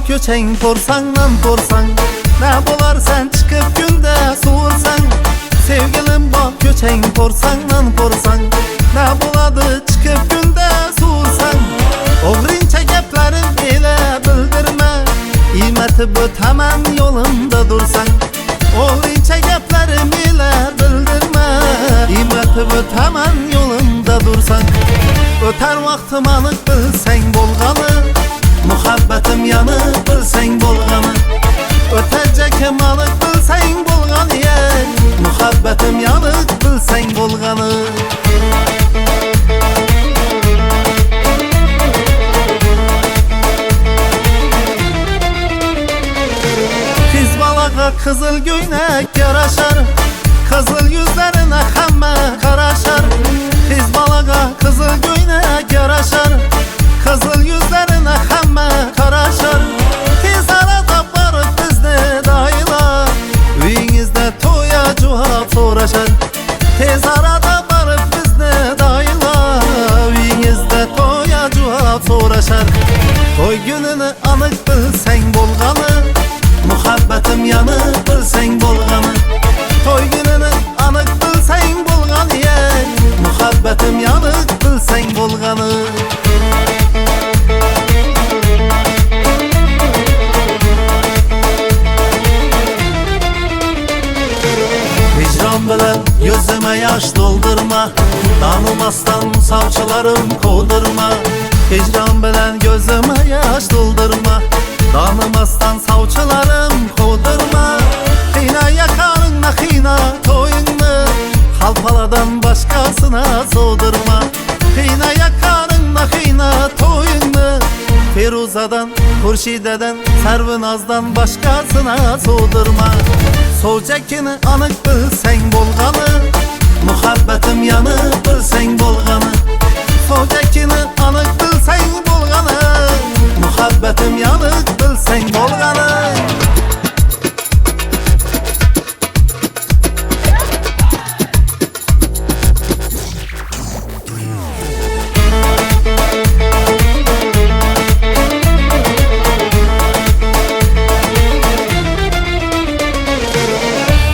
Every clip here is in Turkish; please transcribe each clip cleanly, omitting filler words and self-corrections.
köçeň korsangdan korsan. Ne bolar sen çıkıp günde soğursan. Sevgilim bak köçeň korsangdan korsan. Ne boladı çıkıp günde soğursan. Oğrinçe geplerim ile bildirme. İmeti büt hemen yolumda dursan. Oğrinçe geplerim ile bildirme. İmeti büt hemen yolumda dursan. Öter vaktim anık bilsen bolganı. Muhabbetim yanı bilsen bolganı. Ötecekim anık bilsen bolganı ye. Muhabbetim yanık bilsen bolganı. Kız balaga kızıl göйnek yaraşar. Kızıl yüzlerine hemme karaşar. Kız balaga kızıl göйnek yaraşar. Kızıl yüzlerine hemme karaşar. Tez arada barıp bizde dayılar. Üyinizde toya cevap soraşar. Tez arada barıp bizde dayılar. Üyinizde toya cevap soraşar. Toy gününü anık bilsen bolganı. Muhabbetim yanı bilsen bolganı. Toy gününü anık bilsen bolganı ye. Muhabbetim yanık bilsen bolganı. Hicran bilen gözüme yaş doldurma. Tanımastan savçılarım kovdurma. Hicran bilen gözüme yaş doldurma. Tanımastan savçılarım kovdurma. Kıyna yakarınla kıyna toyunlu. Halpaladan başkasına soğdurma. Kıyna yakarınla kıyna toyunlu. Firuza'dan, Hurşide'den, Servinaz'dan başkasına soğdurma. Soğcakini anık bilsen bolganı. Muhabbetim yanı bilsen bolganı. Soğcakini anık bilsen bolganı. Muhabbetim yanık bilsen bolganı.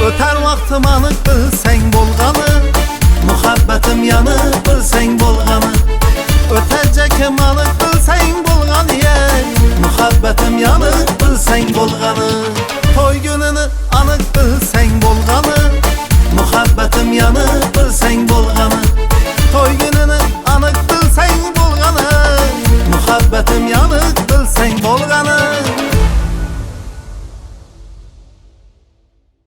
Öter vaktim anık bilsen bolganı. Muhabbetim yanı bilsen bolganı. Ötecekim anık bilsen bolganı ye. Muhabbetim yanık bilsen bolganı.